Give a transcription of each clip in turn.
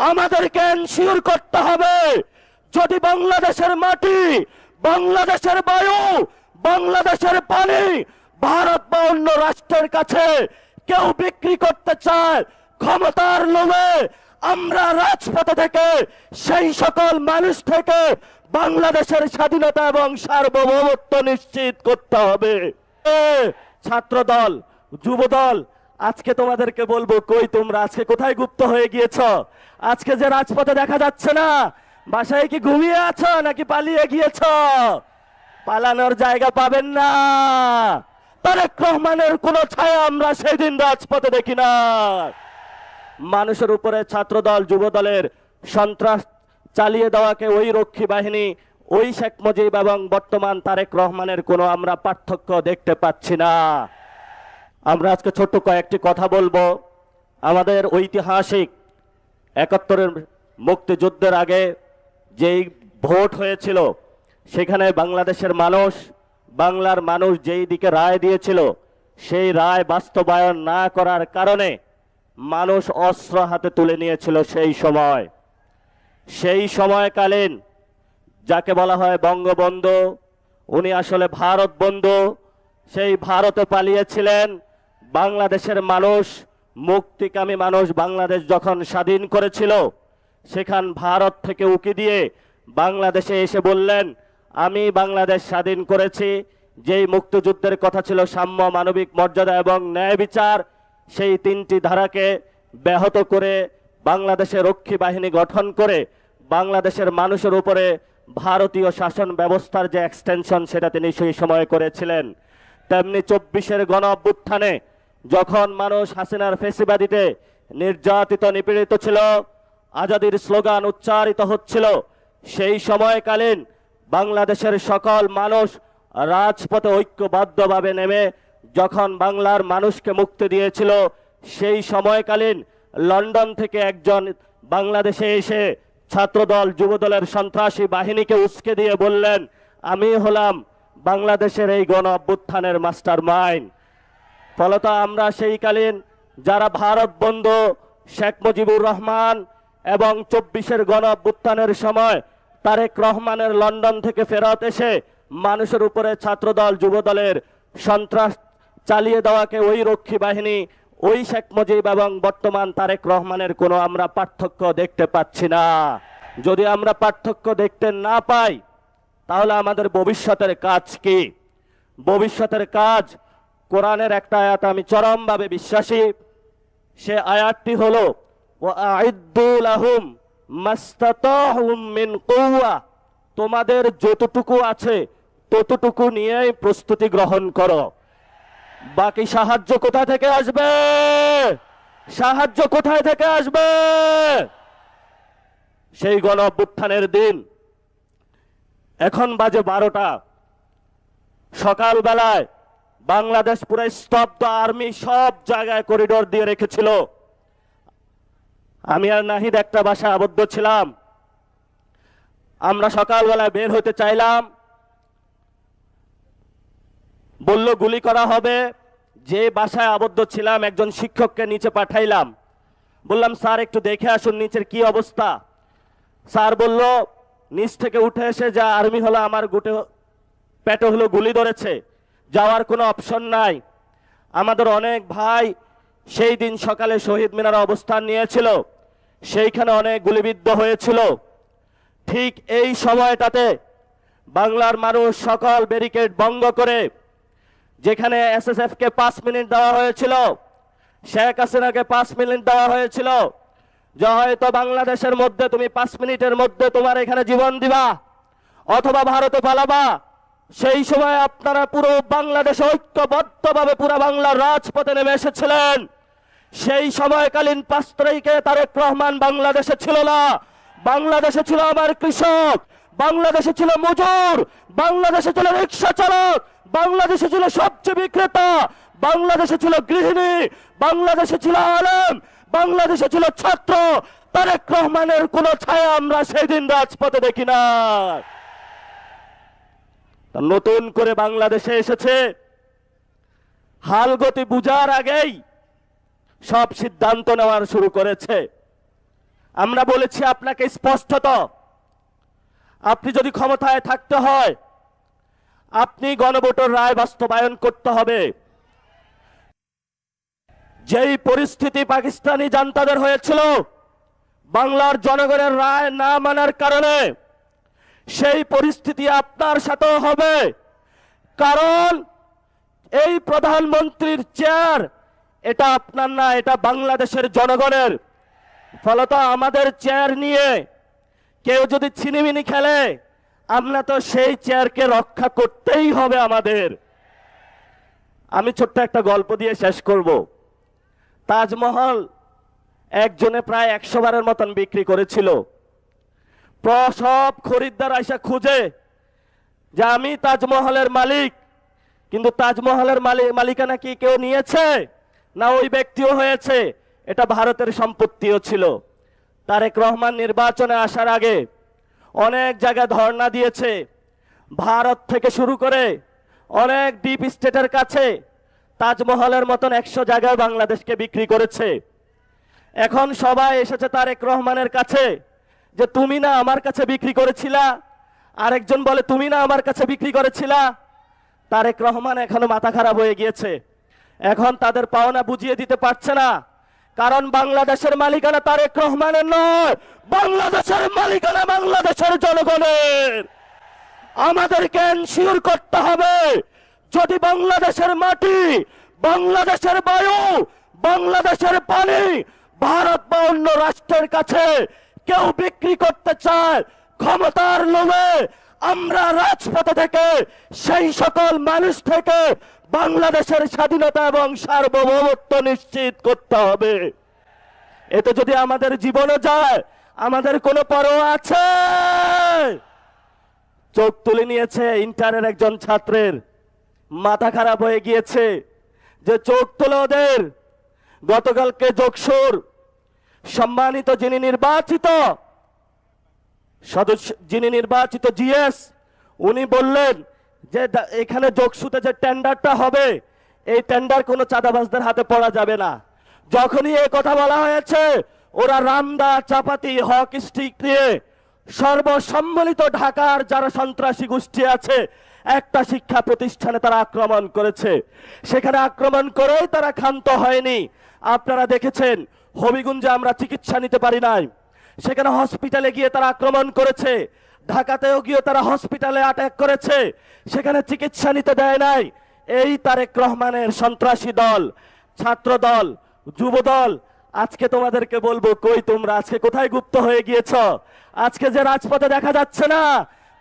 আমাদেরকে এনশিওর করতে হবে যদি বাংলাদেশের মাটি, বাংলাদেশের বায়ু, বাংলাদেশের পানি ভারত বা অন্য রাষ্ট্রের কাছে কেউ বিক্রি করতে চায় ক্ষমতার লোভে, আমরা রাজপথে থেকে সেই সকল মানুষ থেকে বাংলাদেশের স্বাধীনতা এবং সার্বভৌমত্ব নিশ্চিত করতে হবে। ছাত্রদল, যুবদল, আজকে তোমাদেরকে বলবো, কই তোমরা আজকে কোথায় গুপ্ত হয়ে গিয়েছ? আজকে যে রাজপথে দেখা যাচ্ছে না, বাসায় কি ঘুমিয়ে আছো নাকি পালিয়ে গিয়েছ? পালানোর জায়গা পাবেন না। তারেক রহমানের কোন ছায়া আমরা সেদিন রাজপথে দেখি না। মানুষের উপরে ছাত্রদল, যুবদলের সন্ত্রাস চালিয়ে দেওয়াকে ওই রক্ষী বাহিনী, ওই শেখ মুজিব এবং বর্তমান তারেক রহমানের কোনো আমরা পার্থক্য দেখতে পাচ্ছি না। আমরা আজকে ছোট্ট কয়েকটি কথা বলবো। আমাদের ঐতিহাসিক ৭১-এর মুক্তিযুদ্ধের আগে যেই ভোট হয়েছিল, সেখানে বাংলাদেশের মানুষ, বাংলার মানুষ যেই দিকে রায় দিয়েছিল, সেই রায় বাস্তবায়ন না করার কারণে মানুষ অস্ত্র হাতে তুলে নিয়েছিল। সেই সময়কালীন যাকে বলা হয় বঙ্গবন্ধু, উনি আসলে ভারত বন্ধু, সেই ভারতে পালিয়েছিলেন। বাংলাদেশের মানুষ, মুক্তিকামী মানুষ বাংলাদেশ যখন স্বাধীন করেছিল, সেখান ভারত থেকে উকি দিয়ে বাংলাদেশে এসে বললেন, আমি বাংলাদেশ স্বাধীন করেছি। যেই মুক্তিযুদ্ধের কথা ছিল সাম্য, মানবিক মর্যাদা এবং ন্যায় বিচার, সেই তিনটি ধারাকে ব্যাহত করে বাংলাদেশে রক্ষী বাহিনী গঠন করে বাংলাদেশের মানুষের উপরে ভারতীয় শাসন ব্যবস্থার যে এক্সটেনশন, সেটা তিনি সেই সময় করেছিলেন। তেমনি ২৪-এর গণ অভ্যুত্থানে যখন মানুষ হাসিনার ফেসিবাদীতে নির্যাতিত, নিপীড়িত ছিল, আজাদির স্লোগান উচ্চারিত হচ্ছিল, সেই সময়কালীন বাংলাদেশের সকল মানুষ রাজপথে ঐক্যবদ্ধভাবে নেমে যখন বাংলার মানুষকে মুক্তি দিয়েছিল, সেই সময়কালীন লন্ডন থেকে একজন বাংলাদেশে এসে ছাত্রদল, যুবদলের সন্ত্রাসী বাহিনীকে উস্কে দিয়ে বললেন, আমি হলাম বাংলাদেশের এই গণ অভ্যুত্থানের মাস্টার মাইন্ড। ফলত আমরা সেইকালীন যারা ভারত বন্ধু, শেখ মুজিবুর রহমান এবং ২৪-এর গণ অভ্যুত্থানের সময় তারেক রহমানের লন্ডন থেকে ফেরত এসে মানুষের উপরে ছাত্রদল, যুবদলের সন্ত্রাস চালিয়ে দেওয়াকে ওই রক্ষী বাহিনী, ওই শেখ মুজিব এবং বর্তমান তারেক রহমানের কোনো আমরা পার্থক্য দেখতে পাচ্ছি না। যদি আমরা পার্থক্য দেখতে না পাই, তাহলে আমাদের ভবিষ্যতের কাজ কি? ভবিষ্যতের কাজ, কোরআনের একটা আয়াত আমি চরমভাবে বিশ্বাসী। সে আয়াতটি হলো, ওয়াআইদ্দু লাহুম মাস্তাতাহুম মিন কুওয়া, তোমাদের যতটুকু আছে ততটুকু নিয়েই প্রস্তুতি গ্রহণ করো। বাকি সাহায্য কোথা থেকে আসবে? সাহায্য কোথায় থেকে আসবে? সেই গণ অভ্যুত্থানের দিন, এখন বাজে ১২টা, সকালবেলায় বাংলাদেশ পুরো স্তব্ধ, আর্মি সব জায়গায় করিডোর দিয়ে রেখেছিল। আমি আর নাহিদ একটা বাসায় আবদ্ধ ছিলাম। আমরা সকালবেলায় বের হতে চাইলাম, বলল গুলি করা হবে। যে বাসায় আবদ্ধ ছিলাম একজন শিক্ষককে নিচে পাঠাইলাম, বললাম স্যার একটু দেখে আসুন নিচের কি অবস্থা। স্যার বলল, নিচ থেকে উঠে এসে যা আর্মি হলো, আমার পেটে হলো গুলি ধরেছে, যাওয়ার কোনো অপশন নাই। আমাদের অনেক ভাই সেই দিন সকালে শহীদ মিনারে অবস্থান নিয়েছিল, সেইখানে অনেক গুলিবিদ্ধ হয়েছিল। ঠিক এই সময়টাতে বাংলার মানুষ সকল ব্যারিকেড ভঙ্গ করে, যেখানে এসএসএফ কে 5 মিনিট দেওয়া হয়েছিল, শেখ হাসিনাকে 5 মিনিট দেওয়া হয়েছিল, যে হয়তো বাংলাদেশের মধ্যে তুমি 5 মিনিটের মধ্যে তোমার এখানে জীবন দিবা অথবা ভারতে পালাবা। সেই সময় আপনারা পুরো বাংলাদেশে ঐক্যবদ্ধভাবে পুরো বাংলার রাজপথে নেমে এসেছিলেন। সেই সময়কালীন 5 তারিখে তারেক রহমান বাংলাদেশে ছিল না। বাংলাদেশে ছিল আমার কৃষক, বাংলাদেশে ছিল মজুর, বাংলাদেশে ছিল রিক্সা চালক, বাংলাদেশে ছিল সবজি বিক্রেতা, বাংলাদেশে ছিল গৃহিণী, বাংলাদেশে ছিল আলেম, বাংলাদেশে ছিল ছাত্র। তারেক রহমানের কোন ছায়া আমরা সেদিন রাজপথে দেখি না। নতুন করে বাংলাদেশে এসেছে, হালগতি বুঝার আগেই সব সিদ্ধান্ত নেওয়ার শুরু করেছে। আমরা বলেছি আপনাকে স্পষ্টত, আপনি যদি ক্ষমতায় থাকতে হয় আপনি গণভোটের রায় বাস্তবায়ন করতে হবে। যেই পরিস্থিতি পাকিস্তানি জান্তাদের হয়েছিল বাংলার জনগণের রায় না মানার কারণে, সেই পরিস্থিতি আপনার সাথেও হবে। কারণ এই প্রধানমন্ত্রীর চেয়ার এটা আপনার না, এটা বাংলাদেশের জনগণের। ফলত আমাদের চেয়ার নিয়ে কেউ যদি ছিনিমিনি খেলে, আমরা তো সেই চেয়ারকে রক্ষা করতেই হবে আমাদের। আমি ছোট্ট একটা গল্প দিয়ে শেষ করব। তাজমহল একজনে প্রায় 100 বারের মতন বিক্রি করেছিল। সব খরিদ্দার আইসা খুঁজে যে আমি তাজমহলের মালিক, কিন্তু তাজমহলের মালিকানা কি কেউ নিয়েছে না ওই ব্যক্তিও হয়েছে? এটা ভারতের সম্পত্তিও ছিল। তারেক রহমান নির্বাচনে আসার আগে অনেক জায়গায় ধর্ণা দিয়েছে, ভারত থেকে শুরু করে অনেক ডিপ স্টেটের কাছে তাজমহলের মতন 100 জায়গায় বাংলাদেশকে বিক্রি করেছে। এখন সবাই এসেছে তারেক রহমানের কাছে যে তুমি না আমার কাছে বিক্রি করেছিলা, আরেকজন বলে তুমি না আমার কাছে বিক্রি করেছিলা। তারেক রহমান এখনো মাথা খারাপ হয়ে গিয়েছে, এখন তাদের পাওনা বুঝিয়ে দিতে পারছে না। কারণ বাংলাদেশের মালিকানা তারেক রহমানের নয়, বাংলাদেশের মালিকানা বাংলাদেশের জনগণের। আমাদেরকে এনশিওর করতে হবে যদি বাংলাদেশের মাটি, বাংলাদেশের বায়ু, বাংলাদেশের পানি ভারত বা অন্য রাষ্ট্রের কাছে কেউ বিক্রি করতে চায় ক্ষমতার লোভে, আমরা রাজপথে থেকে সেই সকল মানুষ থেকে বাংলাদেশের স্বাধীনতা এবং সার্বভৌমত্ব নিশ্চিত করতে হবে। এতে যদি আমাদের জীবনে যায়, আমাদের কোনো পরোয়া আছে? চোখ তুলে নিয়েছে ইন্টারের একজন ছাত্রের, মাথা খারাপ হয়ে গিয়েছে যে চোখ তুলে ওদের। গতকালকে যোগসুর সম্মানিত যিনি নির্বাচিত জিএস, উনি বললেন যে এখানে যোগসুতে যে টেন্ডারটা হবে এই টেন্ডার কোনো চাঁদাবাজদের হাতে পড়া যাবে না। যখনই এই কথা বলা হয়েছে, ওরা রামদা চাপাতি হক স্টিক নিয়ে সর্বসম্মিলিত ঢাকার যারা সন্ত্রাসী গোষ্ঠী আছে একটা শিক্ষা প্রতিষ্ঠানে তারা আক্রমণ করেছে। সেখানে আক্রমণ করেই তারা ক্ষান্ত হয়নি। আপনারা দেখেছেন হবিগঞ্জে আমরা চিকিৎসা নিতে পারি নাই, সেখানে হসপিটালে গিয়ে তারা আক্রমণ করেছে। ঢাকাতেও গিয়ে তারা হসপিটালে অ্যাটাক করেছে, সেখানে চিকিৎসা নিতে দেয় নাই। এই তারেক রহমানের সন্ত্রাসী দল, ছাত্র দল, যুব দল, আজকে তোমাদেরকে বলবো কই তোমরা আজকে কোথায় গুপ্ত হয়ে গিয়েছ? আজকে যে রাজপথে দেখা যাচ্ছে না,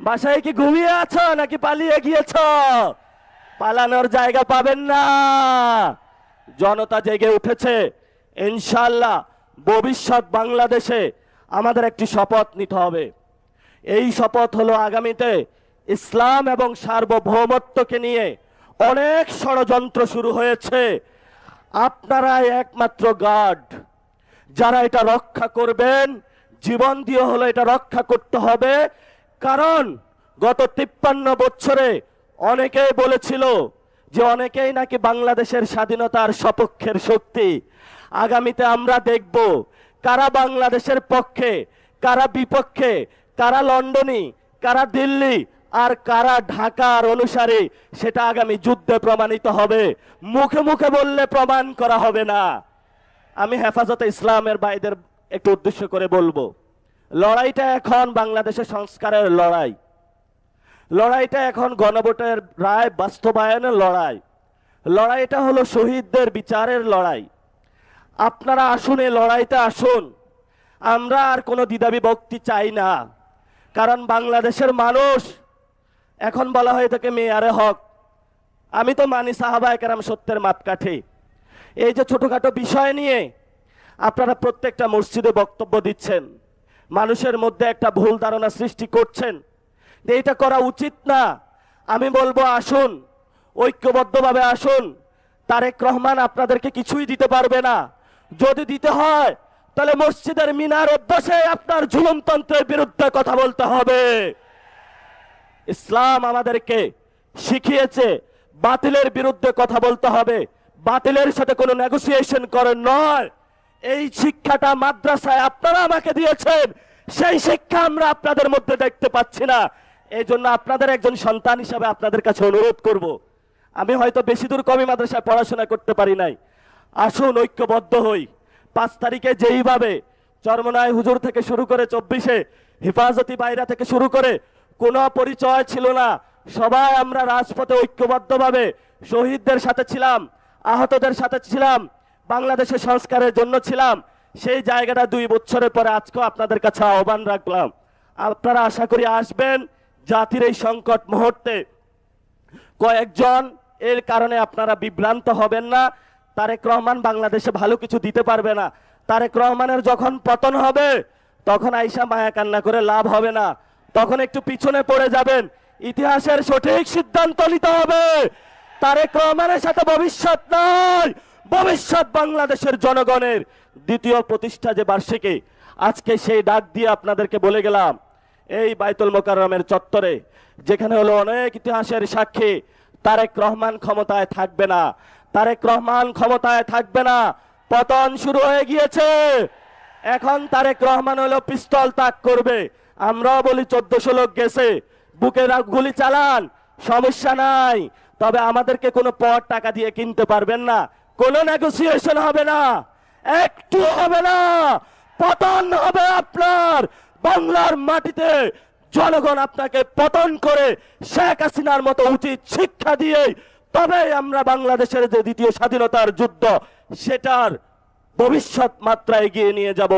বাসায় কি ঘুমিয়ে আছো নাকি পালিয়ে গিয়েছ? পালানোর জায়গা পাবেন না। জনতা জেগে উঠেছে। ইনশাআল্লাহ ভবিষ্যৎ বাংলাদেশে আমাদের একটি শপথ নিতে হবে। এই শপথ হলো আগামীতে ইসলাম এবং সার্বভৌমত্বকে নিয়ে অনেক ষড়যন্ত্র শুরু হয়েছে। আপনারাই একমাত্র গার্ড, যারা এটা রক্ষা করবেন। জীবন দিয়ে হলো এটা রক্ষা করতে হবে। কারণ গত 53 বছরে অনেকেই বলেছিল যে অনেকেই নাকি বাংলাদেশের স্বাধীনতার সপক্ষের শক্তি। আগামীতে আমরা দেখব কারা বাংলাদেশের পক্ষে, কারা বিপক্ষে, কারা লন্ডনী, কারা দিল্লি আর কারা ঢাকার অনুসারী, সেটা আগামী যুদ্ধে প্রমাণিত হবে। মুখে মুখে বললে প্রমাণ করা হবে না। আমি হেফাজতে ইসলামের ভাইদের একটু উদ্দেশ্য করে বলবো, লড়াইটা এখন বাংলাদেশের সংস্কারের লড়াই, লড়াইটা এখন গণভোটের রায় বাস্তবায়নের লড়াই, লড়াইটা হলো শহীদদের বিচারের লড়াই। আপনারা আসুন, এই লড়াইতে আসুন। আমরা আর কোনো দ্বিধাবিভক্তি চাই না। কারণ বাংলাদেশের মানুষ, এখন বলা হয়ে থাকে মেয়ারে হক, আমি তো মানি সাহাবায়ে কেরাম সত্যের মাপকাঠি। এই যে ছোটখাটো বিষয় নিয়ে আপনারা প্রত্যেকটা মসজিদে বক্তব্য দিচ্ছেন, মানুষের মধ্যে একটা ভুল ধারণা সৃষ্টি করছেন, এইটা করা উচিত না। আমি বলবো আসুন, ঐক্যবদ্ধভাবে আসুন। তারেক রহমান আপনাদেরকে কিছুই দিতে পারবে না। যদি দিতে হয় তাহলে মসজিদের মিনারে বসে আপনার জুলুমতন্ত্রের বিরুদ্ধে কথা বলতে হবে। ইসলাম আমাদেরকে শিখিয়েছে বাতিলের বিরুদ্ধে কথা বলতে হবে, বাতিলের সাথে কোনো নেগোসিয়েশন করে নয়। এই শিক্ষাটা মাদ্রাসায় আপনারা আমাকে দিয়েছেন, সেই শিক্ষা আমরা আপনাদের মধ্যে দেখতে পাচ্ছি না। এই জন্য আপনাদের একজন সন্তান হিসাবে আপনাদের কাছে অনুরোধ করব, আমি হয়তো বেশি দূর কমি মাদ্রাসায় পড়াশোনা করতে পারি নাই, আসুন ঐক্যবদ্ধ হই। 5 তারিখে যেইভাবে চরমনায় হুজুর থেকে শুরু করে 24-এ হেফাজতি বাইরা থেকে শুরু করে কোনো পরিচয় ছিল না, সবাই আমরা রাজপথে ঐক্যবদ্ধভাবে শহীদদের সাথে ছিলাম, আহতদের সাথে ছিলাম, বাংলাদেশের সংস্কারের জন্য ছিলাম। সেই জায়গাটা 2 বছরের পরে আজকেও আপনাদের কাছে আহ্বান রাখলাম, আপনারা আশা করি আসবেন। জাতির এই সংকট মুহূর্তে কয়েকজন এর কারণে আপনারা বিভ্রান্ত হবেন না। তারেক রহমান বাংলাদেশে ভালো কিছু দিতে পারবে না। তারেক রহমানের যখন পতন হবে তখন আইসা মায়া কান্না করে লাভ হবে না, তখন একটু পিছনে পড়ে যাবেন। ইতিহাসের সঠিক সিদ্ধান্ত নিতে হবে। তারেক রহমানের সাথে ভবিষ্যৎ নাই, ভবিষ্যৎ বাংলাদেশের জনগণের। দ্বিতীয় প্রতিষ্ঠা যে বার্ষিকী, আজকে সেই ডাক দিয়ে আপনাদেরকে বলে গেলাম, এই বাইতুল মোকাররমের চত্বরে যেখানে হলো অনেক ইতিহাসের সাক্ষী, তারেক রহমান ক্ষমতায় থাকবে না, তারেক রহমান ক্ষমতায় থাকবে না। পতন শুরু হয়ে গিয়েছে, এখন তারেক রহমান হলো পিস্তল তাক করবে। আমরাও বলি 1400 লোক গেছে, বুকে গুলি চালান, সমস্যা নাই, তবে আমাদেরকে কোনো পদ টাকা দিয়ে কিনতে পারবেন না, কোনো নেগোসিয়েশন হবে না, একটু হবে না। পতন হবে আপনার বাংলার মাটিতে। জনগণ আপনাকে পতন করে শেখ হাসিনার মতো উচিত শিক্ষা দিয়ে তবে আমরা বাংলাদেশের যে দ্বিতীয় স্বাধীনতার যুদ্ধ সেটার ভবিষ্যৎ মাত্রা এগিয়ে নিয়ে যাব।